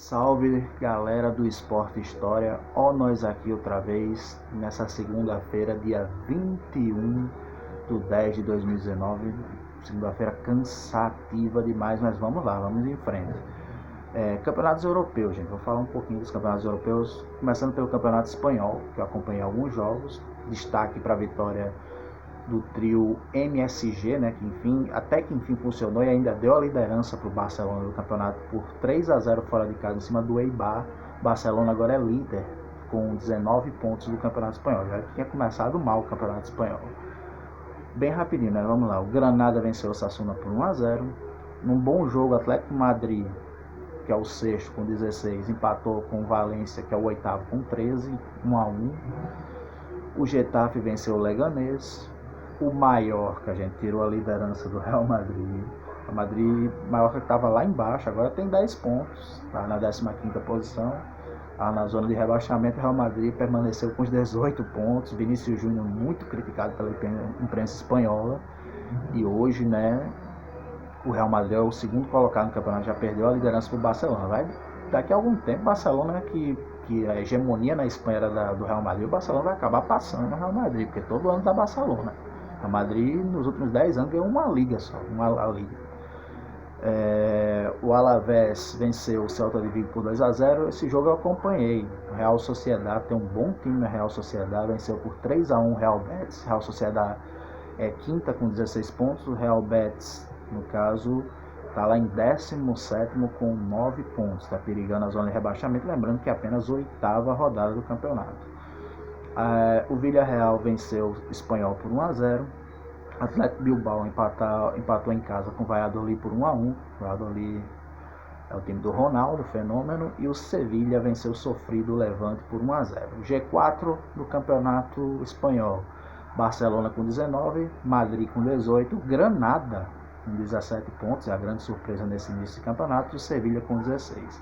Salve galera do Esporte História, ó nós aqui outra vez nessa segunda-feira, dia 21/10/2019, segunda-feira cansativa demais, mas vamos lá, vamos em frente. Campeonatos europeus, gente, vou falar um pouquinho dos campeonatos europeus, começando pelo campeonato espanhol, que eu acompanhei alguns jogos, destaque para a vitória do trio MSG, né, até que enfim funcionou e ainda deu a liderança para o Barcelona do campeonato por 3-0 fora de casa em cima do Eibar. Barcelona agora é líder com 19 pontos do campeonato espanhol, já tinha começado mal o campeonato espanhol. Bem rapidinho, né, vamos lá, o Granada venceu o Sassuolo por 1-0, num bom jogo, Atlético Madrid, que é o sexto com 16, empatou com o Valência, que é o oitavo com 13, 1-1. O Getafe venceu o Leganés. O Mallorca, a gente tirou a liderança do Real Madrid. O Mallorca estava lá embaixo, agora tem 10 pontos, está na 15ª posição. Na zona de rebaixamento, o Real Madrid permaneceu com os 18 pontos. Vinícius Júnior muito criticado pela imprensa espanhola. E hoje, né, o Real Madrid é o segundo colocado no campeonato, já perdeu a liderança para o Barcelona. Daqui a algum tempo, o Barcelona, que a hegemonia na Espanha era do Real Madrid, o Barcelona vai acabar passando no Real Madrid, porque todo ano dá Barcelona. O Madrid, nos últimos 10 anos, ganhou uma liga só, uma liga. O Alavés venceu o Celta de Vigo por 2-0. Esse jogo eu acompanhei. O Real Sociedade tem um bom time na Real Sociedade, venceu por 3-1 o Real Betis. Real Sociedade é quinta com 16 pontos. O Real Betis, no caso, está lá em 17º com 9 pontos. Está perigando a zona de rebaixamento, lembrando que é apenas a 8ª rodada do campeonato. O Villarreal venceu o Espanhol por 1-0. Atlético Bilbao empatou em casa com o Valladolid por 1-1. O Valladolid é o time do Ronaldo, fenômeno. E o Sevilha venceu o sofrido Levante por 1-0. G4 do campeonato espanhol: Barcelona com 19, Madrid com 18, Granada com 17 pontos, é a grande surpresa nesse início de campeonato, e o Sevilha com 16.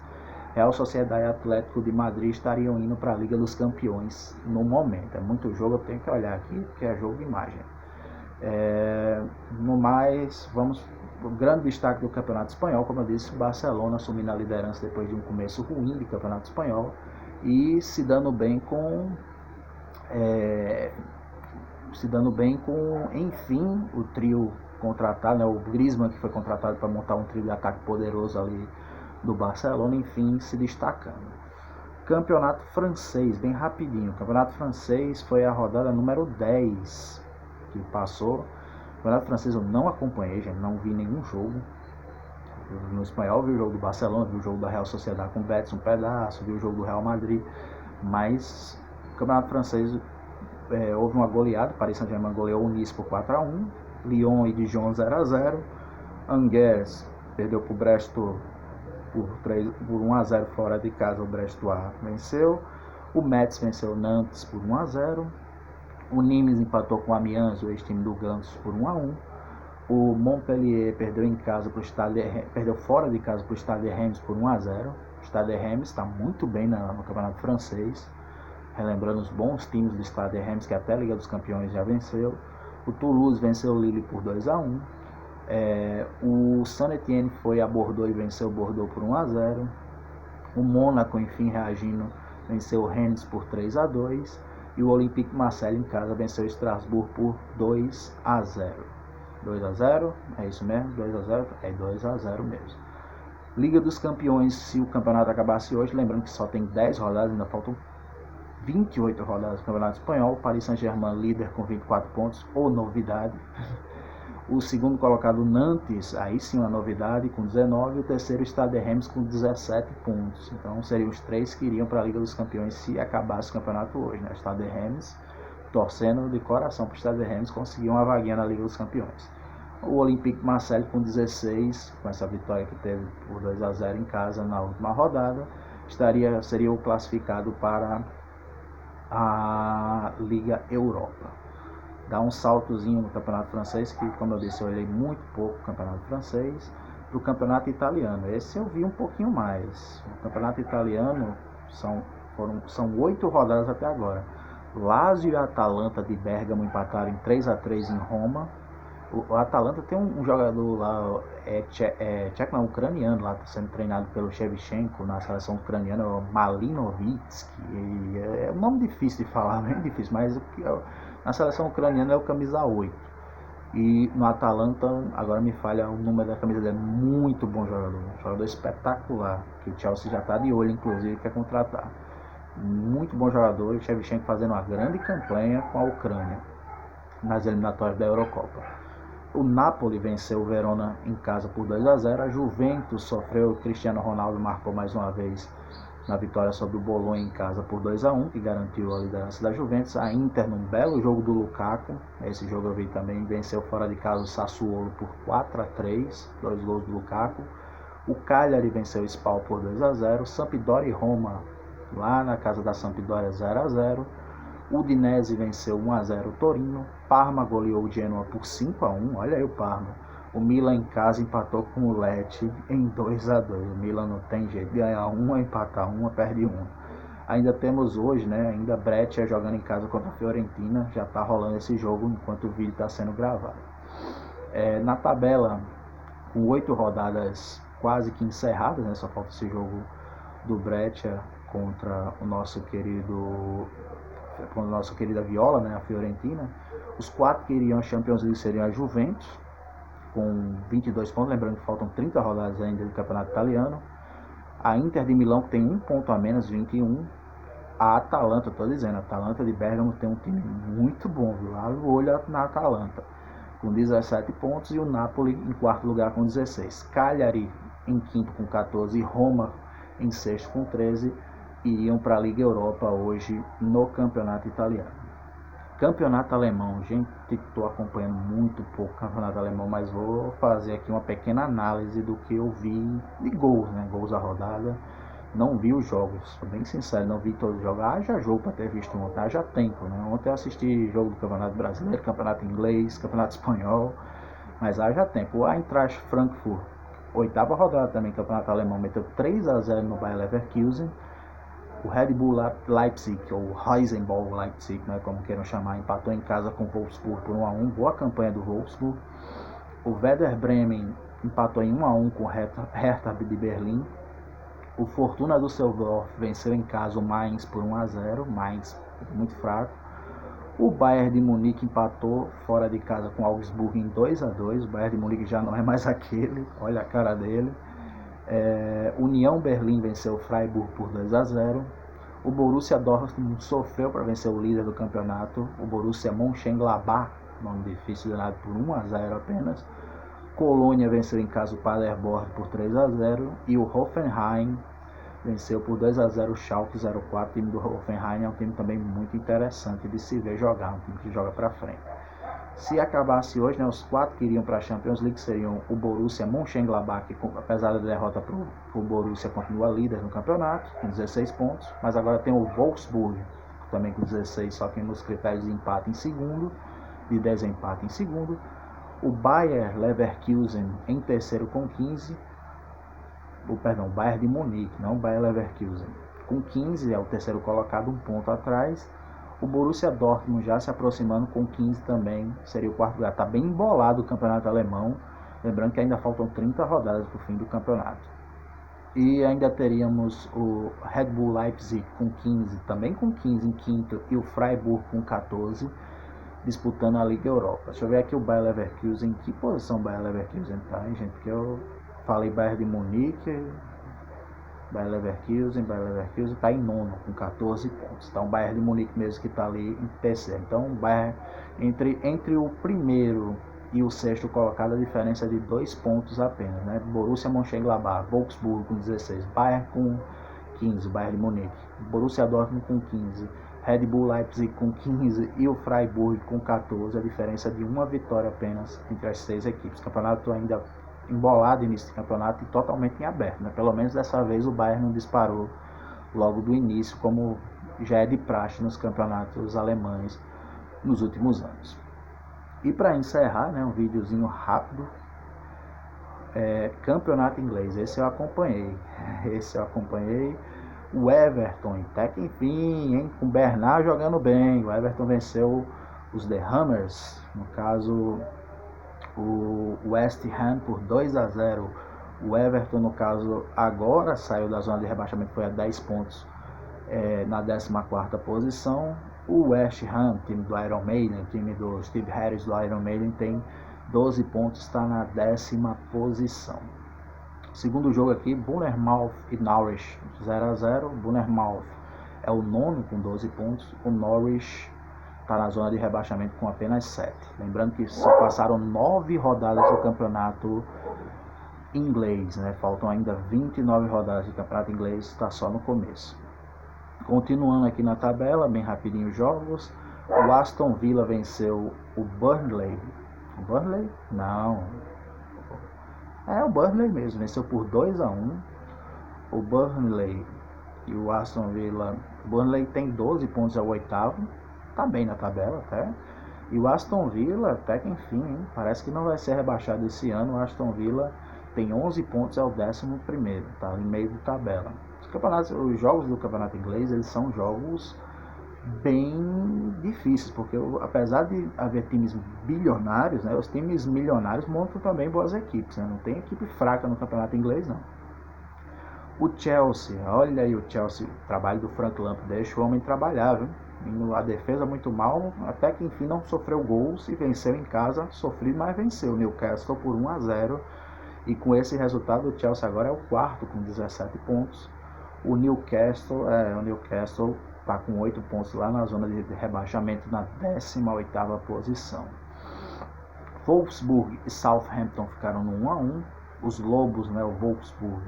Real Sociedade e Atlético de Madrid estariam indo para a Liga dos Campeões no momento. É muito jogo, eu tenho que olhar aqui, porque é jogo de imagem. No mais, o grande destaque do Campeonato Espanhol, como eu disse, o Barcelona assumindo a liderança depois de um começo ruim do Campeonato Espanhol e se dando bem com, enfim, o trio contratado, né, o Griezmann, que foi contratado para montar um trio de ataque poderoso ali do Barcelona, enfim, se destacando. Campeonato francês, bem rapidinho. O campeonato francês foi a rodada número 10 que passou. O campeonato francês eu não acompanhei, gente, não vi nenhum jogo. No espanhol, vi o jogo do Barcelona, vi o jogo da Real Sociedade com o Betis um pedaço, vi o jogo do Real Madrid, mas o campeonato francês houve uma goleada. Paris Saint-Germain goleou o Nice por 4-1, Lyon e Dijon 0-0, Angers perdeu para o Brest por 1-0 fora de casa. O Brestois venceu. O Metz venceu o Nantes por 1-0. O Nimes empatou com o Amiens, o ex-time do Ganso, por 1-1. O Montpellier perdeu fora de casa para o Stade Reims por 1-0. O Stade Reims está muito bem no campeonato francês, relembrando os bons times do Stade Reims, que até a Liga dos Campeões já venceu. O Toulouse venceu o Lille por 2-1. O Saint-Étienne foi a Bordeaux e venceu o Bordeaux por 1-0. O Mônaco, enfim, reagindo, venceu o Rennes por 3-2. E o Olympique Marseille em casa venceu o Strasbourg por 2-0. 2-0, é isso mesmo? 2-0? É 2-0 mesmo. Liga dos Campeões, se o campeonato acabasse hoje, lembrando que só tem 10 rodadas, ainda faltam 28 rodadas do Campeonato Espanhol. Paris Saint-Germain líder com 24 pontos, ou novidade. O segundo colocado, Nantes, aí sim uma novidade, com 19. E o terceiro, Stade Reims, com 17 pontos. Então seriam os três que iriam para a Liga dos Campeões se acabasse o campeonato hoje, né? Stade Reims, torcendo de coração para o Stade Reims conseguir uma vaguinha na Liga dos Campeões. O Olympique Marseille com 16, com essa vitória que teve por 2-0 em casa na última rodada, seria o classificado para a Liga Europa. Dá um saltozinho no campeonato francês, que, como eu disse, eu olhei muito pouco o campeonato francês, para o campeonato italiano. Esse eu vi um pouquinho mais. O campeonato italiano são 8 rodadas até agora. Lazio e Atalanta de Bergamo empataram em 3-3 em Roma. O Atalanta tem um jogador lá, tcheco não, ucraniano lá, tá sendo treinado pelo Shevchenko na seleção ucraniana, o Malinovitsky. É um nome difícil de falar, bem difícil, mas na seleção ucraniana é o camisa 8. E no Atalanta, agora me falha o número da camisa dele, muito bom jogador, um jogador espetacular, que o Chelsea já está de olho, inclusive, quer contratar. Muito bom jogador, e o Shevchenko fazendo uma grande campanha com a Ucrânia nas eliminatórias da Eurocopa. O Napoli venceu o Verona em casa por 2-0. A Juventus sofreu, o Cristiano Ronaldo marcou mais uma vez na vitória sobre o Bologna em casa por 2-1, que garantiu a liderança da Juventus. A Inter, num belo jogo do Lukaku, esse jogo eu vi também, venceu fora de casa o Sassuolo por 4-3, 2 gols do Lukaku. O Cagliari venceu o Spal por 2-0. Sampdoria e Roma, lá na casa da Sampdoria, 0-0. O Udinese venceu 1-0 o Torino. Parma goleou o Genoa por 5-1. Olha aí o Parma. O Milan em casa empatou com o Lecce em 2-2. O Milan não tem jeito. Ganha uma, empatar uma, perde uma. Ainda temos hoje, né? Ainda Breccia jogando em casa contra a Fiorentina. Já está rolando esse jogo enquanto o vídeo está sendo gravado. Na tabela, com 8 rodadas quase que encerradas, né? Só falta esse jogo do Breccia contra o nosso com a nossa querida Viola, né, a Fiorentina. Os 4 que iriam à Champions League seriam a Juventus, com 22 pontos, lembrando que faltam 30 rodadas ainda do Campeonato Italiano. A Inter de Milão, que tem 1 ponto a menos, 21. A Atalanta, estou dizendo, a Atalanta de Bergamo tem um time muito bom, viu? Abre o olho na Atalanta, com 17 pontos, e o Napoli em 4º lugar com 16. Cagliari em 5º com 14, Roma em 6º com 13, iriam para a Liga Europa hoje no Campeonato Italiano. Campeonato Alemão, gente, estou acompanhando muito pouco o Campeonato Alemão, mas vou fazer aqui uma pequena análise do que eu vi de gols, né? Gols à rodada. Não vi os jogos, sou bem sincero, não vi todos os jogos. Haja jogo para ter visto ontem, haja tempo, né? Ontem eu assisti jogo do Campeonato Brasileiro, Campeonato Inglês, Campeonato Espanhol, mas haja tempo. O Eintracht Frankfurt, 8ª rodada também, Campeonato Alemão, meteu 3-0 no Bayer Leverkusen. O Red Bull Leipzig, ou Heisenball Leipzig, né, como queiram chamar, empatou em casa com o Wolfsburg por 1-1. Boa campanha do Wolfsburg. O Werder Bremen empatou em 1-1 com o Hertha de Berlim. O Fortuna Düsseldorf venceu em casa o Mainz por 1-0. Mainz muito fraco. O Bayern de Munique empatou fora de casa com o Augsburg em 2-2. O Bayern de Munique já não é mais aquele. Olha a cara dele. União Berlim venceu o Freiburg por 2-0. O Borussia Dortmund sofreu para vencer o líder do campeonato, o Borussia Mönchengladbach, nome difícil danado, por 1-0 apenas. Colônia venceu em casa o Paderborn por 3-0 e o Hoffenheim venceu por 2-0 o Schalke 04. O time do Hoffenheim é um time também muito interessante de se ver jogar, um time que joga para frente. Se acabasse hoje, né, os 4 que iriam para a Champions League seriam o Borussia Mönchengladbach, que apesar da derrota para o Borussia continua líder no campeonato, com 16 pontos, mas agora tem o Wolfsburg, também com 16, só que nos critérios de empate em segundo, de desempate em segundo. O Bayer Leverkusen em terceiro com 15, o Bayern de Munique, não o Bayer Leverkusen, com 15, é o terceiro colocado, 1 ponto atrás. O Borussia Dortmund já se aproximando com 15 também, seria o 4º lugar. Está bem embolado o campeonato alemão, lembrando que ainda faltam 30 rodadas para o fim do campeonato. E ainda teríamos o Red Bull Leipzig com 15, também com 15 em 5º, e o Freiburg com 14, disputando a Liga Europa. Deixa eu ver aqui o Bayer Leverkusen, em que posição o Bayer Leverkusen está, hein, gente? Porque eu falei Bayern de Munique, Bayer Leverkusen está em 9º com 14 pontos. Então o Bayern de Munique mesmo que está ali em terceiro. Então o Bayern, entre o primeiro e o 6º colocado, a diferença é de 2 pontos apenas, né? Borussia Mönchengladbach, Wolfsburg com 16, Bayern com 15, Bayern de Munique, Borussia Dortmund com 15, Red Bull Leipzig com 15 e o Freiburg com 14, a diferença de uma vitória apenas entre as 6 equipes. O campeonato ainda embolado início de campeonato e totalmente em aberto, né? Pelo menos dessa vez o Bayern não disparou logo do início, como já é de praxe nos campeonatos alemães nos últimos anos. E para encerrar, né, um videozinho rápido, campeonato inglês, esse eu acompanhei, o Everton, até que enfim, hein, com o Bernard jogando bem, o Everton venceu os The Hammers, no caso o West Ham por 2-0. O Everton, no caso, agora saiu da zona de rebaixamento, foi a 10 pontos na 14ª posição. O West Ham, time do Iron Maiden, time do Steve Harris do Iron Maiden, tem 12 pontos, está na 10ª posição. Segundo jogo aqui, Bournemouth e Norwich, 0-0. Bournemouth é o nono com 12 pontos. O Norwich está na zona de rebaixamento com apenas 7. Lembrando que só passaram 9 rodadas do campeonato inglês, né? Faltam ainda 29 rodadas do campeonato inglês, está só no começo. Continuando aqui na tabela, bem rapidinho os jogos. O Aston Villa venceu o Burnley. O Burnley? Não. É o Burnley mesmo, venceu por 2-1. O Burnley e o Aston Villa. O Burnley tem 12 pontos, é o 8º. Tá bem na tabela até. E o Aston Villa, até que enfim, hein? Parece que não vai ser rebaixado esse ano. O Aston Villa tem 11 pontos, é o 11º, tá em meio de tabela. Os jogos do campeonato inglês, eles são jogos bem difíceis, porque apesar de haver times bilionários, né, os times milionários montam também boas equipes, né? Não tem equipe fraca no campeonato inglês, não. O Chelsea, olha aí o Chelsea, o trabalho do Frank Lampard, deixa o homem trabalhar, viu? A defesa muito mal, até que enfim não sofreu gols e venceu em casa, sofrido, mas venceu o Newcastle por 1-0. E com esse resultado, o Chelsea agora é o 4º com 17 pontos. O Newcastle está com 8 pontos lá na zona de rebaixamento, na 18ª posição. Wolfsburg e Southampton ficaram no 1-1. Os Lobos, né, o Wolfsburg,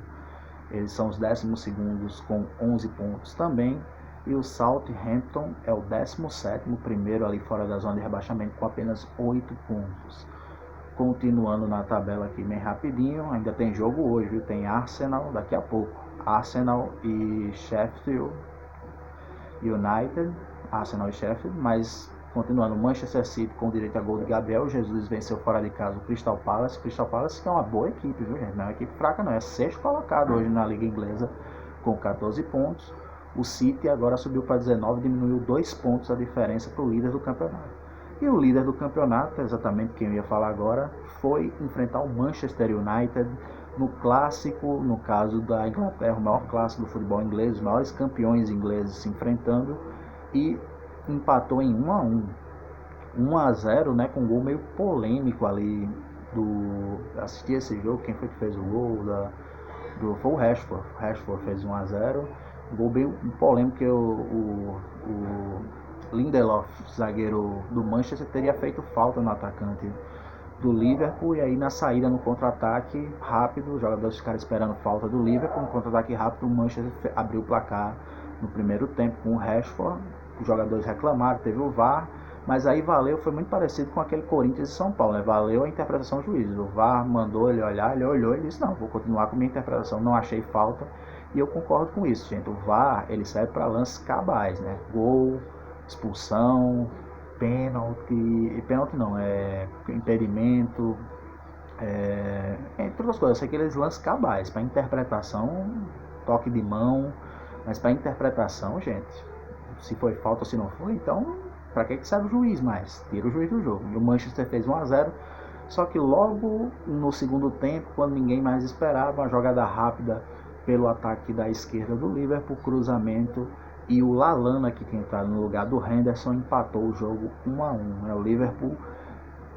eles são os 12º com 11 pontos também. E o Southampton é o 17º, primeiro ali fora da zona de rebaixamento, com apenas 8 pontos. Continuando na tabela aqui bem rapidinho, ainda tem jogo hoje, viu? Tem Arsenal daqui a pouco. Arsenal e Sheffield United. Arsenal e Sheffield, mas continuando, Manchester City com direito a gol de Gabriel Jesus venceu fora de casa o Crystal Palace. Crystal Palace que é uma boa equipe, viu, gente? Não é uma equipe fraca não, é 6º colocado hoje na Liga Inglesa com 14 pontos. O City agora subiu para 19, diminuiu 2 pontos a diferença para o líder do campeonato. E o líder do campeonato, exatamente quem eu ia falar agora, foi enfrentar o Manchester United no clássico, no caso da Inglaterra, o maior clássico do futebol inglês, os maiores campeões ingleses se enfrentando, e empatou em 1-1. 1-0, né, com um gol meio polêmico ali do... Assisti esse jogo, quem foi que fez o gol? Foi o Rashford. O Rashford fez 1-0. Um gol meio polêmico, que o Lindelof, zagueiro do Manchester, teria feito falta no atacante do Liverpool, e aí na saída no contra-ataque rápido, os jogadores ficaram esperando falta do Liverpool, no contra-ataque rápido o Manchester abriu o placar no primeiro tempo com o Rashford. Os jogadores reclamaram, teve o VAR, mas aí valeu, foi muito parecido com aquele Corinthians e São Paulo, né? Valeu a interpretação do juiz. O VAR mandou ele olhar, ele olhou e disse, não, vou continuar com minha interpretação, não achei falta. E eu concordo com isso, gente. O VAR, ele serve para lances cabais, né? Gol, expulsão, pênalti não, impedimento, entre outras coisas, aqueles lances cabais. Para interpretação, toque de mão, mas para interpretação, gente, se foi falta ou se não foi, então para que serve o juiz mais? Tira o juiz do jogo. E o Manchester fez 1-0, só que logo no segundo tempo, quando ninguém mais esperava, uma jogada rápida pelo ataque da esquerda do Liverpool, cruzamento, e o Lallana, que tinha entrado no lugar do Henderson, empatou o jogo 1-1. O Liverpool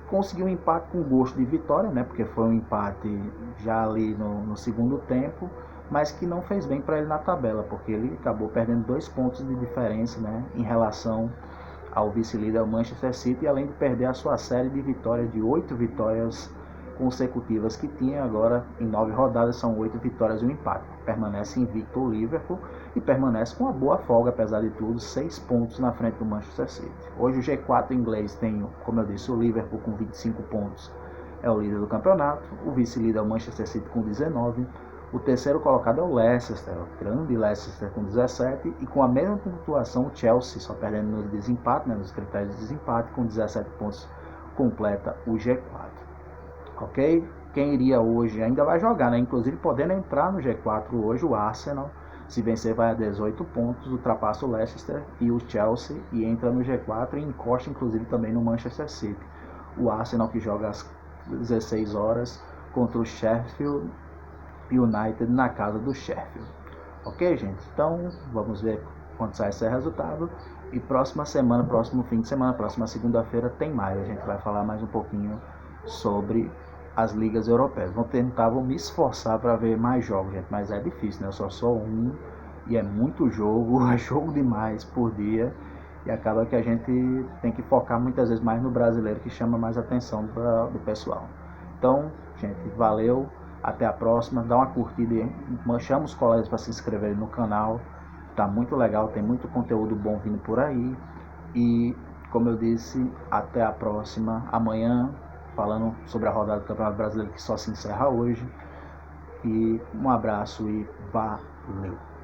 conseguiu um empate com gosto de vitória, né? Porque foi um empate já ali no segundo tempo, mas que não fez bem para ele na tabela, porque ele acabou perdendo 2 pontos de diferença, né, em relação ao vice-líder Manchester City, além de perder a sua série de vitórias, de 8 vitórias consecutivas que tinha. Agora em 9 rodadas são 8 vitórias e um empate. Permanece invicto o Liverpool e permanece com uma boa folga, apesar de tudo, 6 pontos na frente do Manchester City. Hoje o G4 inglês tem, como eu disse, o Liverpool com 25 pontos, é o líder do campeonato. O vice-líder é o Manchester City com 19. O terceiro colocado é o Leicester, o grande Leicester com 17, e com a mesma pontuação o Chelsea, só perdendo nos desempates, né, nos critérios de desempate, com 17 pontos, completa o G4. Ok? Quem iria hoje ainda vai jogar, né? Inclusive podendo entrar no G4 hoje, o Arsenal, se vencer vai a 18 pontos, ultrapassa o Leicester e o Chelsea e entra no G4 e encosta inclusive também no Manchester City. O Arsenal, que joga às 16 horas, contra o Sheffield United na casa do Sheffield. Ok, gente? Então, vamos ver quando sai esse resultado. E próxima semana, próximo fim de semana, próxima segunda-feira tem mais. A gente vai falar mais um pouquinho sobre as ligas europeias. Vou me esforçar para ver mais jogos, gente, mas é difícil, né? Eu só sou um e é muito jogo, é jogo demais por dia. E acaba que a gente tem que focar muitas vezes mais no brasileiro, que chama mais atenção do pessoal. Então, gente, valeu. Até a próxima, dá uma curtida aí, chama os colegas para se inscreverem no canal, tá muito legal, tem muito conteúdo bom vindo por aí. E como eu disse, até a próxima, amanhã falando sobre a rodada do Campeonato Brasileiro que só se encerra hoje. E um abraço e valeu!